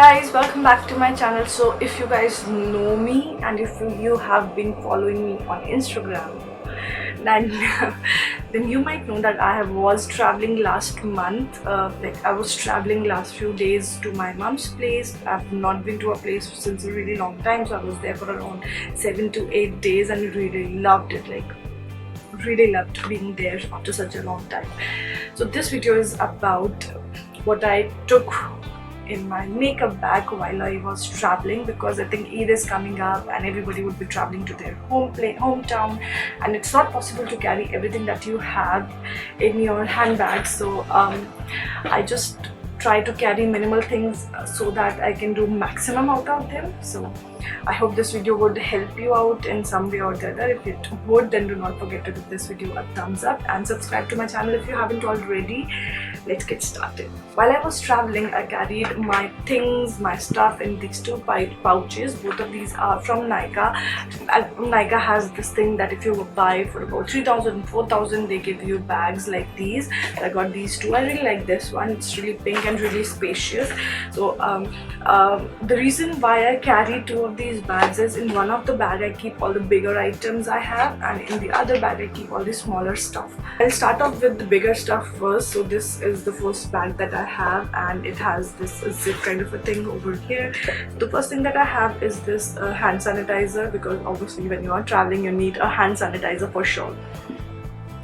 guys, welcome back to my channel. So if you guys know me and if you have been following me on Instagram, then then you might know that I was traveling last month. I was traveling last few days to my mom's place. I've not been to a place since a really long time, so I was there for around 7 to 8 days and really loved it. Really loved being there after such a long time. So this video is about what I took in my makeup bag while I was traveling, because I think Eid is coming up and everybody would be traveling to their hometown, and it's not possible to carry everything that you have in your handbag. So I just try to carry minimal things so that I can do maximum out of them. So I hope this video would help you out in some way or the other. If it would, then do not forget to give this video a thumbs up and subscribe to my channel if you haven't already. Let's get started. While I was traveling, I carried my things, my stuff in these two pouches. Both of these are from Nykaa. Nykaa has this thing that if you buy for about 3,000, 4,000, they give you bags like these. I got these two. I really like this one. It's really pink and really spacious. So the reason why I carry two of these bags is in one of the bag I keep all the bigger items I have, and in the other bag I keep all the smaller stuff. I'll start off with the bigger stuff first. So this is the first bag that I have, and it has this zip kind of a thing over here. The first thing that I have is this hand sanitizer, because obviously when you are traveling you need a hand sanitizer for sure.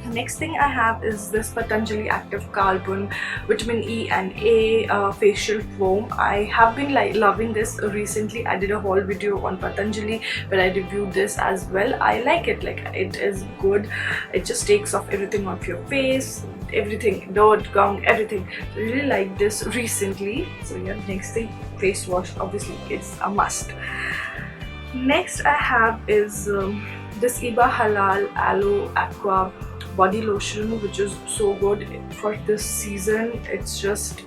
The next thing I have is this Patanjali Active Carbon Vitamin E and A facial foam. I have been loving this recently. I did a whole video on Patanjali where I reviewed this as well. I like it, it is good. It just takes off everything off your face, everything, dirt, gunk, everything. So I really like this recently. So yeah, next thing, face wash, obviously it's a must. Next I have is this Iba Halal Aloe Aqua body lotion, which is so good for this season. It's just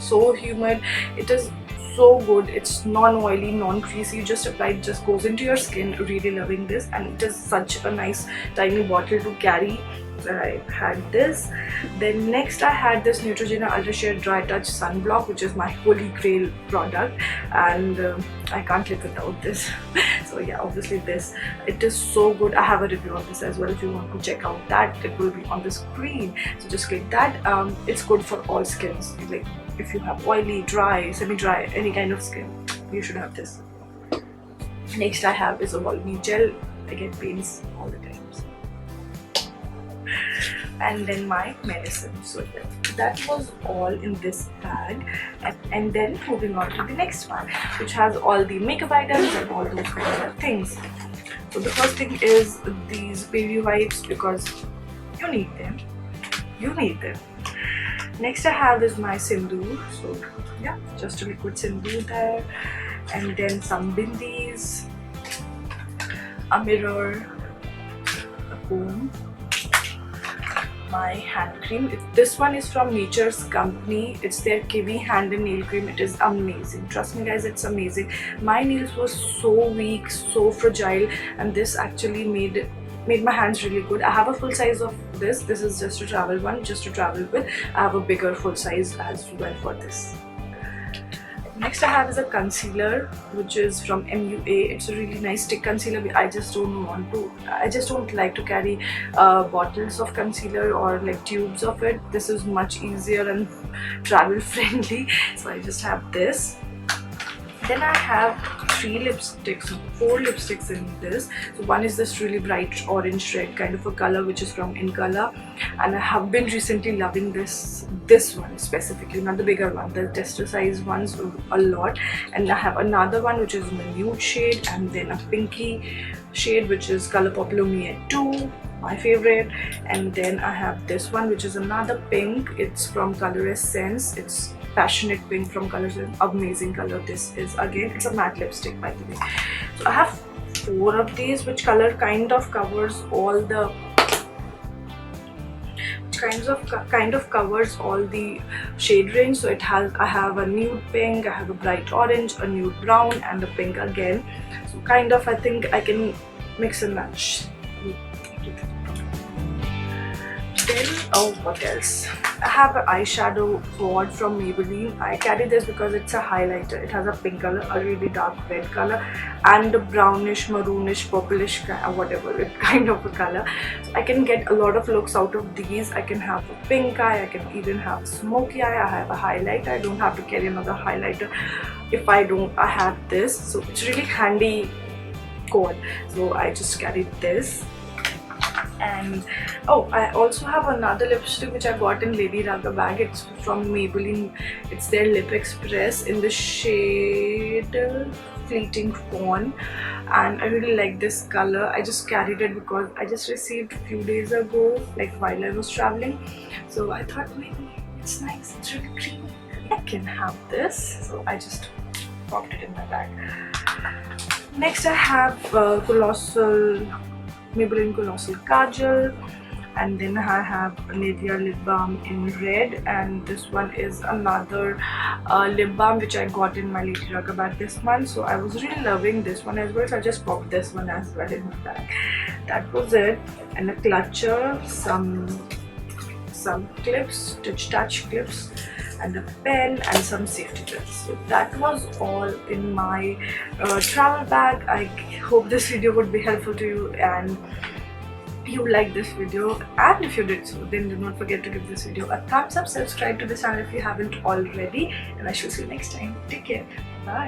so humid. It is so good. It's non-oily, non-greasy. You just apply it, just goes into your skin. Really loving this, and it is such a nice tiny bottle to carry. I had this. Then next I had this Neutrogena Ultra Sheer Dry Touch Sunblock, which is my holy grail product, and I can't live without this. So yeah, obviously this, it is so good. I have a review of this as well. If you want to check out that, it will be on the screen, so just click that. It's good for all skins, like if you have oily, dry, semi-dry, any kind of skin, you should have this. Next I have is a Volumi gel. I get pains all the time. And then my medicine. So yeah, that was all in this bag. And then moving on to the next one, which has all the makeup items and all those kind of things. So the first thing is these baby wipes, because you need them. Next I have is my sindoor. So yeah, just a liquid sindoor there. And then some bindis, a mirror, a comb, my hand cream. This one is from Nature's Company. It's their Kiwi hand and nail cream. It is amazing. Trust me guys, it's amazing. My nails were so weak, so fragile, and this actually made my hands really good. I have a full size of this. This is just a travel one, just to travel with. I have a bigger full size as well for this. Next I have is a concealer, which is from MUA. It's a really nice stick concealer. I just don't like to carry bottles of concealer or like tubes of it. This is much easier and travel friendly, so I just have this. Then I have 4 lipsticks in this. So one is this really bright orange red kind of a color, which is from In Color, and I have been recently loving this one specifically, not the bigger one, the tester size ones a lot. And I have another one which is in a nude shade, and then a pinky shade which is Colourpop Lumiere 2, my favorite. And then I have this one which is another pink. It's from Color Essence. It's Passionate Pink from Color Essence. Amazing color this is. Again, it's a matte lipstick, by the way. So I have 4 of these, which color kind of covers all the shade range. So I have a nude pink, I have a bright orange, a nude brown, and a pink again. So kind of, I think I can mix and match. oh, what else? I have an eyeshadow wand from Maybelline. I carry this because it's a highlighter. It has a pink color, a really dark red color, and a brownish, maroonish, purplish, whatever kind of a color. So I can get a lot of looks out of these. I can have a pink eye, I can even have smoky eye, I have a highlighter. I don't have to carry another highlighter if I have this. So it's really handy cord. So I just carried this. And oh, I also have another lipstick which I got in Lady Raga bag. It's from Maybelline. It's their Lip Express in the shade Fleeting Fawn, and I really like this color. I just carried it because I just received a few days ago, like while I was traveling. So I thought maybe it's nice. It's really creamy. I can have this. So I just popped it in my bag. Next I have Maybelline Colossal Kajal, and then I have Nivea lip balm in red, and this one is another lip balm which I got in my Lady Raga bag this month. So I was really loving this one as well, so I just popped this one as well in my bag. That was it. And a clutcher, some clips, Stitch Touch clips, and a pen and some safety pins. So that was all in my travel bag. I hope this video would be helpful to you and you like this video, and if you did so, then do not forget to give this video a thumbs up, subscribe to this channel if you haven't already, and I shall see you next time. Take care. Bye.